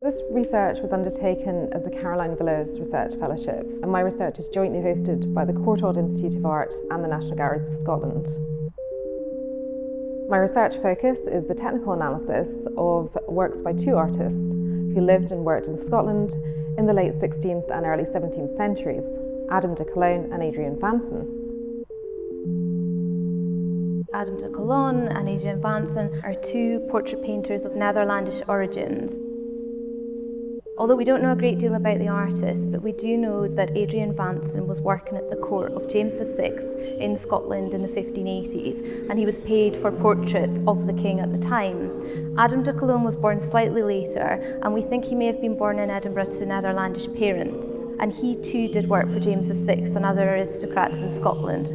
This research was undertaken as a Caroline Villers Research Fellowship, and my research is jointly hosted by the Courtauld Institute of Art and the National Galleries of Scotland. My research focus is the technical analysis of works by two artists who lived and worked in Scotland in the late 16th and early 17th centuries, Adam de Colone and Adrian Vanson. Adam de Colone and Adrian Vanson are two portrait painters of Netherlandish origins. Although we don't know a great deal about the artist, but we do know that Adrian Vanson was working at the court of James VI in Scotland in the 1580s, and he was paid for portraits of the king at the time. Adam de Colone was born slightly later, and we think he may have been born in Edinburgh to Netherlandish parents, and he too did work for James VI and other aristocrats in Scotland.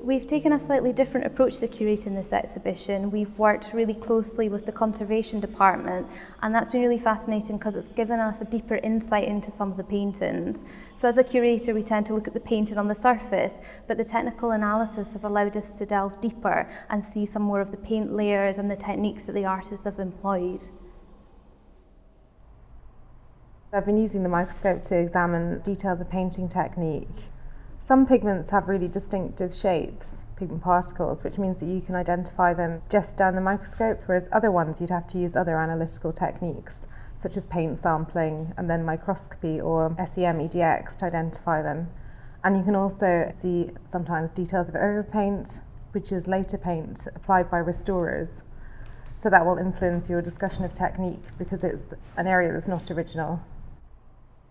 We've taken a slightly different approach to curating this exhibition. We've worked really closely with the conservation department, and that's been really fascinating because it's given us a deeper insight into some of the paintings. So as a curator, we tend to look at the painting on the surface, but the technical analysis has allowed us to delve deeper and see some more of the paint layers and the techniques that the artists have employed. I've been using the microscope to examine details of painting technique. Some pigments have really distinctive shapes, pigment particles, which means that you can identify them just down the microscopes, whereas other ones you'd have to use other analytical techniques, such as paint sampling and then microscopy or SEM EDX to identify them. And you can also see sometimes details of overpaint, which is later paint applied by restorers. So that will influence your discussion of technique because it's an area that's not original.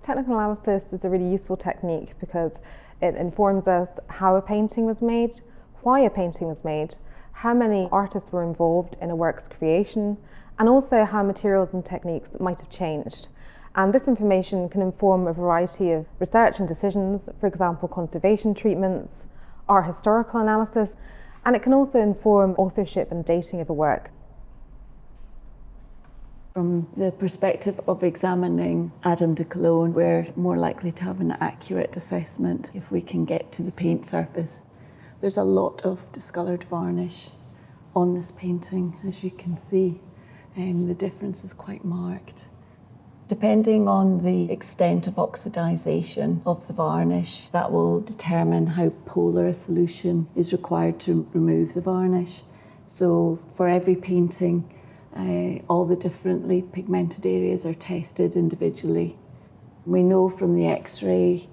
Technical analysis is a really useful technique because it informs us how a painting was made, why a painting was made, how many artists were involved in a work's creation, and also how materials and techniques might have changed. And this information can inform a variety of research and decisions, for example, conservation treatments, art historical analysis, and it can also inform authorship and dating of a work. From the perspective of examining Adam de Colone, we're more likely to have an accurate assessment if we can get to the paint surface. There's a lot of discoloured varnish on this painting, as you can see, and the difference is quite marked. Depending on the extent of oxidisation of the varnish, that will determine how polar a solution is required to remove the varnish. So for every painting, all the differently pigmented areas are tested individually. We know from the X-ray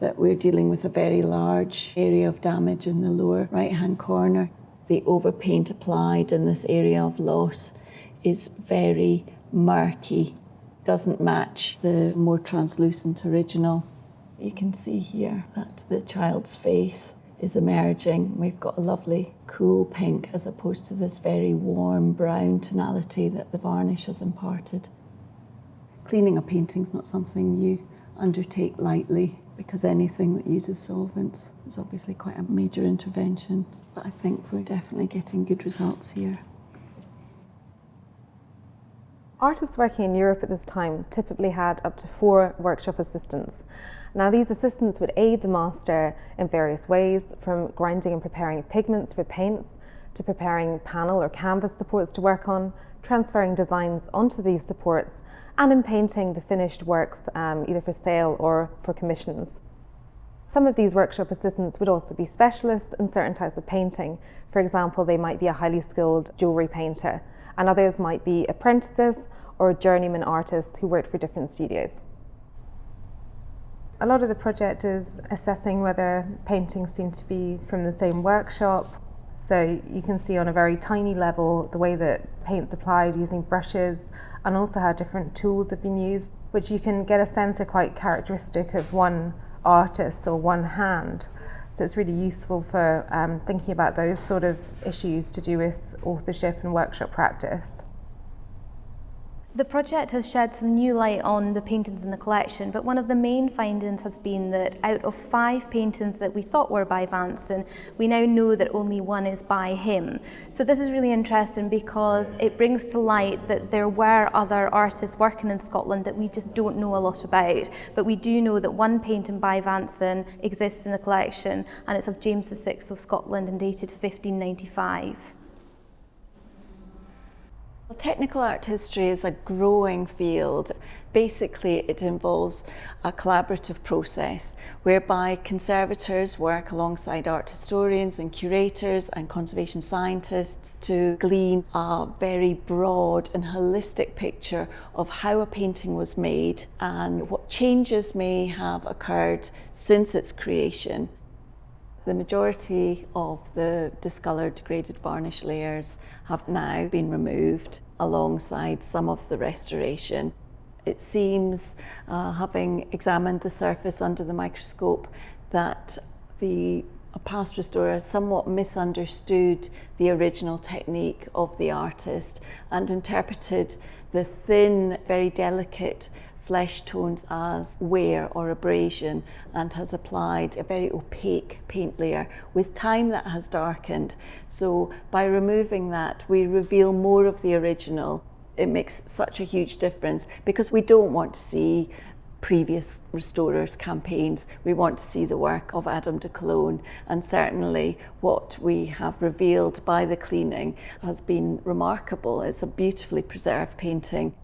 that we're dealing with a very large area of damage in the lower right-hand corner. The overpaint applied in this area of loss is very murky, doesn't match the more translucent original. You can see here that the child's face is emerging. We've got a lovely cool pink as opposed to this very warm brown tonality that the varnish has imparted. Cleaning a painting is not something you undertake lightly because anything that uses solvents is obviously quite a major intervention, but I think we're definitely getting good results here. Artists working in Europe at this time typically had up to 4 workshop assistants. Now these assistants would aid the master in various ways, from grinding and preparing pigments for paints, to preparing panel or canvas supports to work on, transferring designs onto these supports, and in painting the finished works either for sale or for commissions. Some of these workshop assistants would also be specialists in certain types of painting. For example, they might be a highly skilled jewellery painter, and others might be apprentices or journeyman artists who worked for different studios. A lot of the project is assessing whether paintings seem to be from the same workshop. So you can see on a very tiny level the way that paint's applied using brushes, and also how different tools have been used, which you can get a sense are quite characteristic of one artist or one hand. So it's really useful for thinking about those sort of issues to do with authorship and workshop practice. The project has shed some new light on the paintings in the collection, but one of the main findings has been that out of 5 paintings that we thought were by Vanson, we now know that only 1 is by him. So this is really interesting because it brings to light that there were other artists working in Scotland that we just don't know a lot about, but we do know that 1 painting by Vanson exists in the collection, and it's of James VI of Scotland and dated 1595. Well, technical art history is a growing field. Basically, it involves a collaborative process whereby conservators work alongside art historians and curators and conservation scientists to glean a very broad and holistic picture of how a painting was made and what changes may have occurred since its creation. The majority of the discoloured degraded varnish layers have now been removed alongside some of the restoration. It seems, having examined the surface under the microscope, that a past restorer somewhat misunderstood the original technique of the artist and interpreted the thin, very delicate flesh tones as wear or abrasion, and has applied a very opaque paint layer. With time that has darkened, so by removing that we reveal more of the original. It makes such a huge difference because we don't want to see previous restorers' campaigns. We want to see the work of Adam de Colone, and certainly what we have revealed by the cleaning has been remarkable. It's a beautifully preserved painting.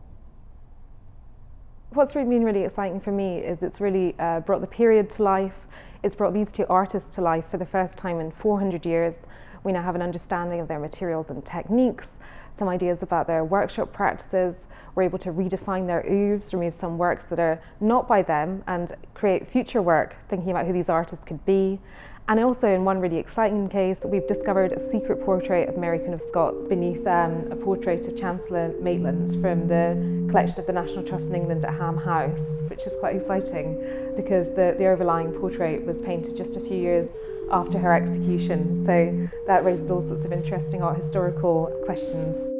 What's been really exciting for me is it's really brought the period to life. It's brought these 2 artists to life for the first time in 400 years. We now have an understanding of their materials and techniques, some ideas about their workshop practices. We're able to redefine their oeuvres, remove some works that are not by them, and create future work, thinking about who these artists could be. And also, in one really exciting case, we've discovered a secret portrait of Mary Queen of Scots beneath a portrait of Chancellor Maitland from the collection of the National Trust in England at Ham House, which is quite exciting because the overlying portrait was painted just a few years after her execution. So that raises all sorts of interesting art historical questions.